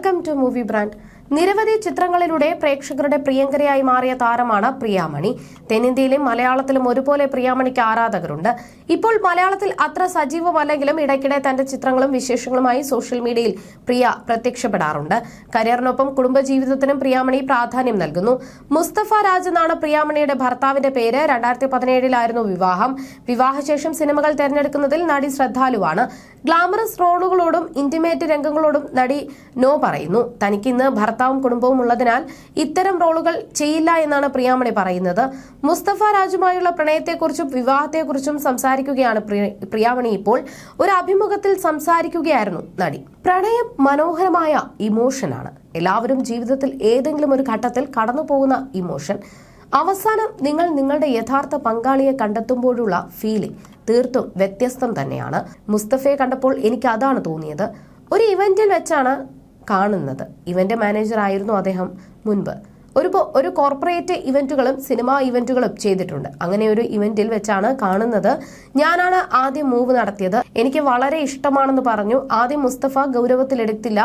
Welcome to movie brand. നിരവധി ചിത്രങ്ങളിലൂടെ പ്രേക്ഷകരുടെ പ്രിയങ്കരയായി മാറിയ താരമാണ് പ്രിയാമണി. തെന്നിന്ത്യയിലും മലയാളത്തിലും ഒരുപോലെ പ്രിയാമണിക്ക് ആരാധകരുണ്ട്. ഇപ്പോൾ മലയാളത്തിൽ അത്ര സജീവമല്ലെങ്കിലും ഇടയ്ക്കിടെ തന്റെ ചിത്രങ്ങളും വിശേഷങ്ങളുമായി സോഷ്യൽ മീഡിയയിൽ പ്രിയ പ്രത്യക്ഷപ്പെടാറുണ്ട്. കരിയറിനൊപ്പം കുടുംബജീവിതത്തിനും പ്രിയാമണി പ്രാധാന്യം നൽകുന്നു. മുസ്തഫ രാജ് എന്നാണ് പ്രിയാമണിയുടെ ഭർത്താവിന്റെ പേര്. 2017 വിവാഹം. വിവാഹശേഷം സിനിമകൾ തെരഞ്ഞെടുക്കുന്നതിൽ നടി ശ്രദ്ധാലുവാണ്. ഗ്ലാമറസ് റോളുകളോടും ഇന്റിമേറ്റ് രംഗങ്ങളോടും നടി നോ പറയുന്നു. തനിക്ക് ഇന്ന് ഭർത്താവും കുടുംബവും ഉള്ളതിനാൽ ഇത്തരം റോളുകൾ ചെയ്യില്ല എന്നാണ് പ്രിയാമണി പറയുന്നത്. മുസ്തഫ രാജുമായുള്ള പ്രണയത്തെക്കുറിച്ചും വിവാഹത്തെക്കുറിച്ചും സംസാരിക്കുകയാണ് പ്രിയാമണി. ഇപ്പോൾ ഒരു അഭിമുഖത്തിൽ സംസാരിക്കുകയായിരുന്നു നടി. പ്രണയം മനോഹരമായ ഇമോഷനാണ്. എല്ലാവരും ജീവിതത്തിൽ ഏതെങ്കിലും ഒരു ഘട്ടത്തിൽ കടന്നു പോകുന്ന ഇമോഷൻ. അവസാനം നിങ്ങൾ നിങ്ങളുടെ യഥാർത്ഥ പങ്കാളിയെ കണ്ടെത്തുമ്പോഴുള്ള ഫീലിംഗ് തീർത്തും വ്യത്യസ്തം തന്നെയാണ്. മുസ്തഫയെ കണ്ടപ്പോൾ എനിക്ക് അതാണ് തോന്നിയത്. ഒരു ഇവന്റിൽ വെച്ചാണ് കാണുന്നത്. ഇവന്റ് മാനേജർ ആയിരുന്നു അദ്ദേഹം മുൻപ്. ഒരു കോർപ്പറേറ്റ് ഇവന്റുകളും സിനിമാ ഇവന്റുകളും ചെയ്തിട്ടുണ്ട്. അങ്ങനെ ഒരു ഇവന്റിൽ വെച്ചാണ് കാണുന്നത്. ഞാനാണ് ആദ്യം മൂവ് നടത്തിയത്. എനിക്ക് വളരെ ഇഷ്ടമാണെന്ന് പറഞ്ഞു. ആദ്യം മുസ്തഫ ഗൗരവത്തിലെടുത്തില്ല.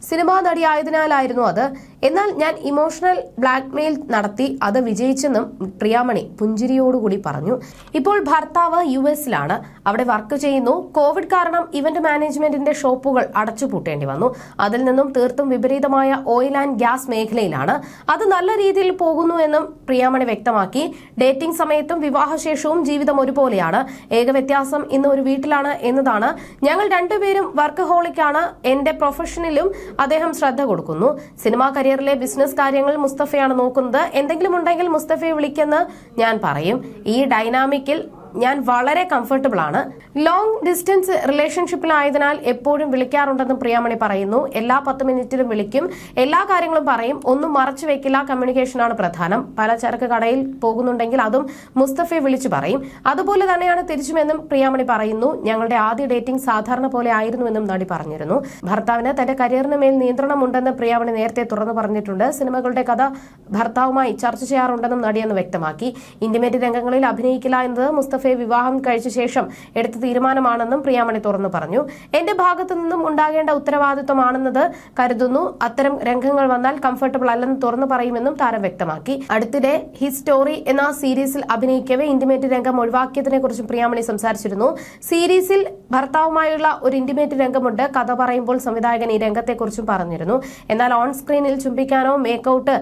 സിനിമാ നടിയായതിനാലായിരുന്നു അത്. എന്നാൽ ഞാൻ ഇമോഷണൽ ബ്ലാക്ക്മെയിൽ നടത്തി. അത് വിജയിച്ചെന്നും പ്രിയാമണി പുഞ്ചിരിയോടുകൂടി പറഞ്ഞു. ഇപ്പോൾ ഭർത്താവ് US-ലാണ്. അവിടെ വർക്ക് ചെയ്യുന്നു. കോവിഡ് കാരണം ഇവന്റ് മാനേജ്മെന്റിന്റെ ഷോപ്പുകൾ അടച്ചുപൂട്ടേണ്ടി വന്നു. അതിൽ നിന്നും തീർത്തും വിപരീതമായ ഓയിൽ ആൻഡ് ഗ്യാസ് മേഖലയിലാണ്. അത് നല്ല രീതിയിൽ പോകുന്നു എന്നും പ്രിയാമണി വ്യക്തമാക്കി. ഡേറ്റിംഗ് സമയത്തും വിവാഹശേഷവും ജീവിതം ഒരുപോലെയാണ്. ഏക വ്യത്യാസം ഇന്ന് ഒരു വീട്ടിലാണ് എന്നതാണ്. ഞങ്ങൾ രണ്ടുപേരും വർക്ക് ഹോളിക്കാണ്. എന്റെ പ്രൊഫഷനിലും അദ്ദേഹം ശ്രദ്ധ കൊടുക്കുന്നു. സിനിമാ കരിയറിലെ ബിസിനസ് കാര്യങ്ങൾ മുസ്തഫയാണ് നോക്കുന്നത്. എന്തെങ്കിലും ഉണ്ടെങ്കിൽ മുസ്തഫയെ വിളിക്കെന്ന് ഞാൻ പറയും. ഈ ഡൈനാമിക്കിൽ ഞാൻ വളരെ കംഫർട്ടബിൾ ആണ്. ലോങ് ഡിസ്റ്റൻസ് റിലേഷൻഷിപ്പിലായതിനാൽ എപ്പോഴും വിളിക്കാറുണ്ടെന്നും പ്രിയാമണി പറയുന്നു. എല്ലാ 10 മിനിറ്റിലും വിളിക്കും. എല്ലാ കാര്യങ്ങളും പറയും. ഒന്നും മറച്ചു വെക്കില്ല. കമ്മ്യൂണിക്കേഷനാണ് പ്രധാനം. പലചരക്ക് കടയിൽ പോകുന്നുണ്ടെങ്കിൽ അതും മുസ്തഫയെ വിളിച്ചു പറയും. അതുപോലെ തന്നെയാണ് തിരിച്ചുമെന്നും പ്രിയാമണി പറയുന്നു. ഞങ്ങളുടെ ആദ്യ ഡേറ്റിംഗ് സാധാരണ പോലെ ആയിരുന്നുവെന്നും നടി പറഞ്ഞിരുന്നു. ഭർത്താവിന് തന്റെ കരിയറിന് മേൽ നിയന്ത്രണമുണ്ടെന്ന് പ്രിയാമണി നേരത്തെ തുറന്നു പറഞ്ഞിട്ടുണ്ട്. സിനിമകളുടെ കഥ ഭർത്താവുമായി ചർച്ച ചെയ്യാറുണ്ടെന്നും നടിയെന്ന് വ്യക്തമാക്കി. ഇന്റിമേറ്റ് രംഗങ്ങളിൽ അഭിനയിക്കില്ല എന്നത് മുസ്തഫ വിവാഹം കഴിച്ച ശേഷം എടുത്ത തീരുമാനമാണെന്നും പ്രിയാമണി തുറന്നു പറഞ്ഞു. എന്റെ ഭാഗത്തു നിന്നും ഉണ്ടാകേണ്ട ഉത്തരവാദിത്വമാണെന്നത് കരുതുന്നു. അത്തരം രംഗങ്ങൾ വന്നാൽ കംഫർട്ടബിൾ അല്ലെന്ന് തുറന്നു പറയുമെന്നും താരം വ്യക്തമാക്കി. അടുത്തിടെ ഹിറ്റ് സ്റ്റോറി എന്ന സീരീസിൽ അഭിനയിക്കവേ ഇന്റിമേറ്റ് രംഗം ഒഴിവാക്കിയതിനെ കുറിച്ചും പ്രിയാമണി സംസാരിച്ചിരുന്നു. സീരീസിൽ ഭർത്താവുമായുള്ള ഒരു ഇന്റിമേറ്റ് രംഗമുണ്ട്. കഥ പറയുമ്പോൾ സംവിധായകൻ ഈ രംഗത്തെക്കുറിച്ചും പറഞ്ഞിരുന്നു. എന്നാൽ ഓൺ സ്ക്രീനിൽ ചുംബിക്കാനോ മേക്കൌട്ട്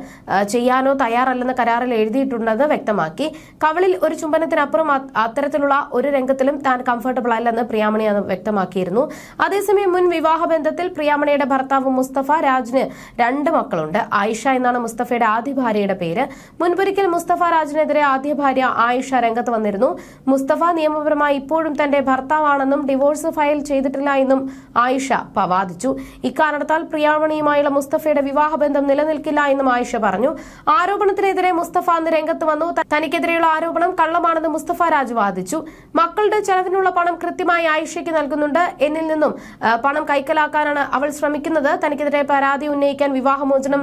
ചെയ്യാനോ തയ്യാറല്ലെന്ന് കരാറിൽ എഴുതിയിട്ടുണ്ടെന്ന് വ്യക്തമാക്കി. കവളിൽ ഒരു ചുംബനത്തിനപ്പുറം അത്തരത്തിലുള്ള ഒരു രംഗത്തിലും താൻ കംഫർട്ടബിൾ അല്ലെന്ന് പ്രിയാമണി അത് വ്യക്തമാക്കിയിരുന്നു. അതേസമയം മുൻ വിവാഹ ബന്ധത്തിൽ പ്രിയാമണിയുടെ ഭർത്താവ് മുസ്തഫ രാജിന് 2 മക്കളുണ്ട്. ആയിഷ എന്നാണ് മുസ്തഫയുടെ ആദ്യ ഭാര്യയുടെ പേര്. മുൻപൊരിക്കൽ മുസ്തഫ രാജിനെതിരെ ആദ്യ ഭാര്യ ആയിഷ രംഗത്ത് വന്നിരുന്നു. മുസ്തഫ നിയമപരമായി ഇപ്പോഴും തന്റെ ഭർത്താവാണെന്നും ഡിവോഴ്സ് ഫയൽ ചെയ്തിട്ടില്ല എന്നും ആയിഷ വാദിച്ചു. ഇക്കാരണത്താൽ പ്രിയാമണിയുമായുള്ള മുസ്തഫയുടെ വിവാഹബന്ധം നിലനിൽക്കില്ല എന്നും ആയിഷ പറഞ്ഞു. ആരോപണത്തിനെതിരെ മുസ്തഫ അന്ന് രംഗത്ത് വന്നു. തനിക്കെതിരെയുള്ള ആരോപണം കള്ളമാണെന്ന് മുസ്തഫ രാജ് വാദിച്ചു. മക്കളുടെ ചെലവിനുള്ള പണം കൃത്യമായി ആയിഷയ്ക്ക് നൽകുന്നുണ്ട്. എന്നിൽ നിന്നും പണം കൈക്കലാക്കാനാണ് അവൾ ശ്രമിക്കുന്നത്. തനിക്കെതിരെ പരാതി ഉന്നയിക്കാൻ വിവാഹമോചനം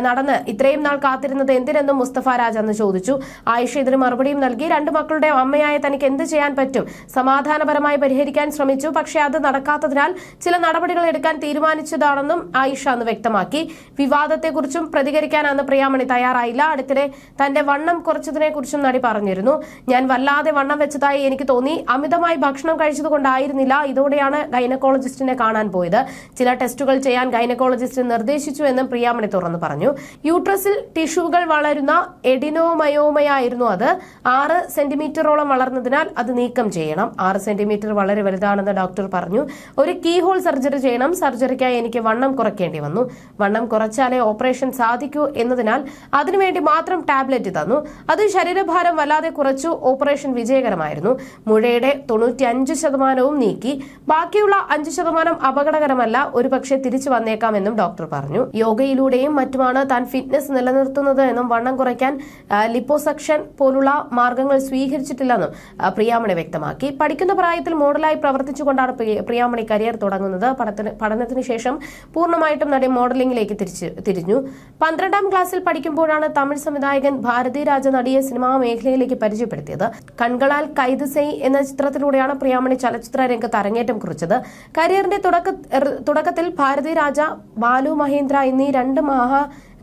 നടന്ന് ഇത്രയും നാൾ കാത്തിരുന്നത് എന്തിനെന്നും മുസ്തഫ രാജ് അന്ന് ചോദിച്ചു. ആയിഷ ഇതിന് മറുപടിയും നൽകി. 2 മക്കളുടെ അമ്മയായ തനിക്ക് എന്ത് ചെയ്യാൻ പറ്റും? സമാധാനപരമായി പരിഹരിക്കാൻ ശ്രമിച്ചു. പക്ഷേ അത് നടക്കാത്തതിനാൽ ചില നടപടികൾ എടുക്കാൻ തീരുമാനിച്ചതാണെന്നും ആയിഷ അന്ന് വ്യക്തമാക്കി. വിവാദത്തെക്കുറിച്ചും പ്രതികരിക്കാൻ അന്ന് പ്രിയാമണി തയ്യാറായില്ല. അടുത്തിടെ തന്റെ വണ്ണം കുറച്ചതിനെ കുറിച്ചും നടി പറഞ്ഞിരുന്നു. ഞാൻ വല്ലാതെ വണ്ണം വെച്ചതായി എനിക്ക് തോന്നി. അമിതമായി ഭക്ഷണം കഴിച്ചതുകൊണ്ടായിരുന്നില്ല. ഇതോടെയാണ് ഗൈനക്കോളജിസ്റ്റിനെ കാണാൻ പോയത്. ചില ടെസ്റ്റുകൾ ചെയ്യാൻ ഗൈനക്കോളജിസ്റ്റ് നിർദ്ദേശിച്ചു എന്നും പ്രിയാമണി തുറന്നു പറഞ്ഞു. യൂട്രസിൽ ടിഷ്യൂകൾ വളരുന്ന എഡിനോമയോമയായിരുന്നു അത്. 6 സെന്റിമീറ്ററോളം വളർന്നതിനാൽ അത് നീക്കം ചെയ്യണം. 6 സെന്റിമീറ്റർ വളരെ വലുതാണെന്ന് ഡോക്ടർ പറഞ്ഞു. ഒരു കീഹോൾ സർജറി ചെയ്യണം. സർജറിക്കായി എനിക്ക് വണ്ണം കുറയ്ക്കേണ്ടി വന്നു. വണ്ണം കുറച്ചാലേ ഓപ്പറേഷൻ സാധിക്കൂ എന്നതിനാൽ അതിനുവേണ്ടി മാത്രം ടാബ്ലറ്റ് തന്നു. അത് ശരീരഭാരം വല്ലാതെ കുറച്ചു. ഓപ്പറേഷൻ വിജയകരമായിരുന്നു. മുഴയുടെ 95% നീക്കി. ബാക്കിയുള്ള 5% അപകടകരമല്ല. ഒരുപക്ഷെ തിരിച്ചു വന്നേക്കാമെന്നും ഡോക്ടർ പറഞ്ഞു. യോഗയിലൂടെയും മറ്റുമാണ് താൻ ഫിറ്റ്നസ് നിലനിർത്തുന്നത് എന്നും വണ്ണം കുറയ്ക്കാൻ ലിപ്പോസക്ഷൻ പോലുള്ള മാർഗങ്ങൾ സ്വീകരിച്ചിട്ടില്ലെന്നും പ്രിയാമണി വ്യക്തമാക്കി. പഠിക്കുന്ന പ്രായത്തിൽ മോഡലായി പ്രവർത്തിച്ചുകൊണ്ടാണ് പ്രിയാമണി കരിയർ തുടങ്ങുന്നത്. പഠനത്തിന് ശേഷം പൂർണ്ണമായിട്ടും നടി മോഡലിംഗിലേക്ക് തിരിഞ്ഞു. 12ാം ക്ലാസ്സിൽ പഠിക്കുമ്പോഴാണ് തമിഴ് സംവിധായകൻ ഭാരതി രാജ നടിയെ സിനിമാ മേഖലയിലേക്ക് പരിചയപ്പെടുത്തിയത്. കൺകളാൽ കൈത് സെയ് എന്ന ചിത്രത്തിലൂടെയാണ് പ്രിയാമണി ചലച്ചിത്ര രംഗത്ത് അരങ്ങേറ്റം കുറിച്ചത്. കരിയറിന്റെ തുടക്കത്തിൽ ഭാരതി രാജ, ബാലു മഹേന്ദ്ര എന്നീ രണ്ട്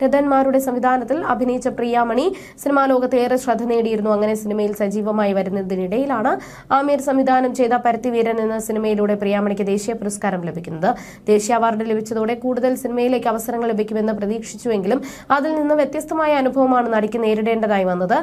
രഥന്മാരുടെ സംവിധാനത്തിൽ അഭിനയിച്ച പ്രിയാമണി സിനിമാ ലോകത്ത് ഏറെ ശ്രദ്ധ നേടിയിരുന്നു. അങ്ങനെ സിനിമയിൽ സജീവമായി വരുന്നതിനിടയിലാണ് ആമീർ സംവിധാനം ചെയ്ത പരുത്തിവീരൻ എന്ന സിനിമയിലൂടെ പ്രിയാമണിക്ക് ദേശീയ പുരസ്കാരം ലഭിക്കുന്നത്. ദേശീയ അവാർഡ് ലഭിച്ചതോടെ കൂടുതൽ സിനിമയിലേക്ക് അവസരങ്ങൾ ലഭിക്കുമെന്ന് പ്രതീക്ഷിച്ചുവെങ്കിലും അതിൽ നിന്ന് വ്യത്യസ്തമായ അനുഭവമാണ് നടിക്ക് നേരിടേണ്ടതായി വന്നത്.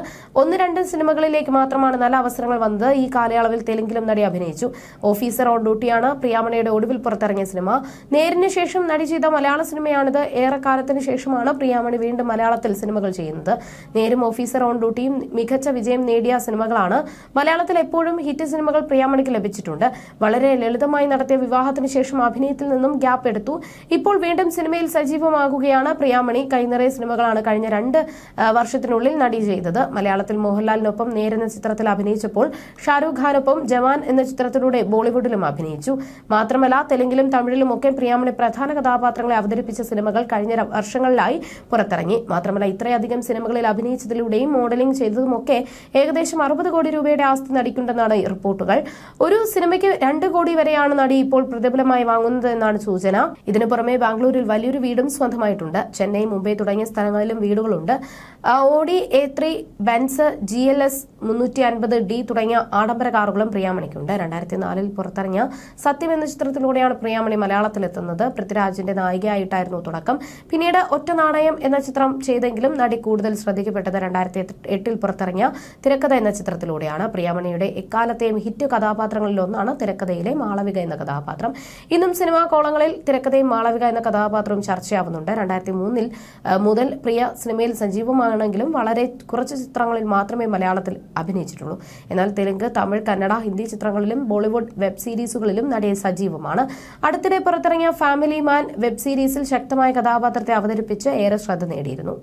1-2 സിനിമകളിലേക്ക് മാത്രമാണ് നല്ല അവസരങ്ങൾ വന്നത്. ഈ കാലയളവിൽ തെലുങ്കിലും നടി അഭിനയിച്ചു. ഓഫീസർ ഓൺ ഡ്യൂട്ടിയാണ് പ്രിയാമണിയുടെ ഒടുവിൽ പുറത്തിറങ്ങിയ സിനിമ. നേരിന് ശേഷം നടി ചെയ്ത മലയാള സിനിമയാണിത്. ഏറെക്കാലത്തിന് ശേഷമാണ് പ്രിയാമണി വീണ്ടും മലയാളത്തിൽ സിനിമകൾ ചെയ്യുന്നത്. നേരും ഓഫീസർ ഓൺ ഡ്യൂട്ടിയും മികച്ച വിജയം നേടിയ സിനിമകളാണ്. മലയാളത്തിൽ എപ്പോഴും ഹിറ്റ് സിനിമകൾ പ്രിയാമണിക്ക് ലഭിച്ചിട്ടുണ്ട്. വളരെ ലളിതമായി നടത്തിയ വിവാഹത്തിന് ശേഷം അഭിനയത്തിൽ നിന്നും ഗ്യാപ്പ് എടുത്തു. ഇപ്പോൾ വീണ്ടും സിനിമയിൽ സജീവമാകുകയാണ് പ്രിയാമണി. കൈനിറയ സിനിമകളാണ് കഴിഞ്ഞ 2 വർഷത്തിനുള്ളിൽ നടി ചെയ്തത്. മലയാളത്തിൽ മോഹൻലാലിനൊപ്പം നേരെന്ന ചിത്രത്തിൽ അഭിനയിച്ചപ്പോൾ ഷാരൂഖ് ഖാനൊപ്പം ജവാൻ എന്ന ചിത്രത്തിലൂടെ ബോളിവുഡിലും അഭിനയിച്ചു. മാത്രമല്ല തെലുങ്കിലും തമിഴിലും ഒക്കെ പ്രിയാമണി പ്രധാന കഥാപാത്രങ്ങളെ അവതരിപ്പിച്ച സിനിമകൾ കഴിഞ്ഞ വർഷങ്ങളിലായി പുറത്തിറങ്ങി. മാത്രമല്ല ഇത്രയധികം സിനിമകളിൽ അഭിനയിച്ചതിലൂടെയും മോഡലിംഗ് ചെയ്തതുമൊക്കെ ഏകദേശം 60 കോടി രൂപയുടെ ആസ്തി നടിക്കുണ്ടെന്നാണ് റിപ്പോർട്ടുകൾ. ഒരു സിനിമയ്ക്ക് 2 കോടി വരെയാണ് നടി ഇപ്പോൾ പ്രതിഫലമായി വാങ്ങുന്നത് എന്നാണ് സൂചന. ഇതിനു പുറമെ ബാംഗ്ലൂരിൽ വലിയൊരു വീടും സ്വന്തമായിട്ടുണ്ട്. ചെന്നൈ, മുംബൈ തുടങ്ങിയ സ്ഥലങ്ങളിലും വീടുകളുണ്ട്. Audi A3, Benz, GLS 350D തുടങ്ങിയ ആഡംബര കാറുകളും പ്രിയാമണിക്കുണ്ട്. 2004 പുറത്തിറങ്ങിയ സത്യം എന്ന ചിത്രത്തിലൂടെയാണ് പ്രിയാമണി മലയാളത്തിലെത്തുന്നത്. പൃഥ്വിരാജിന്റെ നായികയായിട്ടായിരുന്നു തുടക്കം. പിന്നീട് ഒറ്റ നാണയം എന്ന ചിത്രം ചെയ്തെങ്കിലും നടി കൂടുതൽ ശ്രദ്ധിക്കപ്പെട്ടത് 2008 പുറത്തിറങ്ങിയ തിരക്കഥ എന്ന ചിത്രത്തിലൂടെയാണ്. പ്രിയാമണിയുടെ എക്കാലത്തെയും ഹിറ്റ് കഥാപാത്രങ്ങളിലൊന്നാണ് തിരക്കഥയിലെ മാളവിക എന്ന കഥാപാത്രം. ഇന്നും സിനിമാ കോളങ്ങളിൽ തിരക്കഥയും മാളവിക എന്ന കഥാപാത്രവും ചർച്ചയാവുന്നുണ്ട്. 2003 മുതൽ പ്രിയ സിനിമയിൽ സജീവമാണെങ്കിലും വളരെ കുറച്ച് ചിത്രങ്ങളിൽ മാത്രമേ മലയാളത്തിൽ അഭിനയിച്ചിട്ടുള്ളൂ. എന്നാൽ തെലുങ്ക്, തമിഴ്, കന്നഡ, ഹിന്ദി ചിത്രങ്ങളിലും ബോളിവുഡ് വെബ് സീരീസുകളിലും നടി സജീവമാണ്. അടുത്തിടെ പുറത്തിറങ്ങിയ ഫാമിലി മാൻ വെബ് സീരീസിൽ ശക്തമായ കഥാപാത്രത്തെ അവതരിപ്പിച്ച് ഏറെ ശ്രദ്ധ നേടിയിരുന്നു.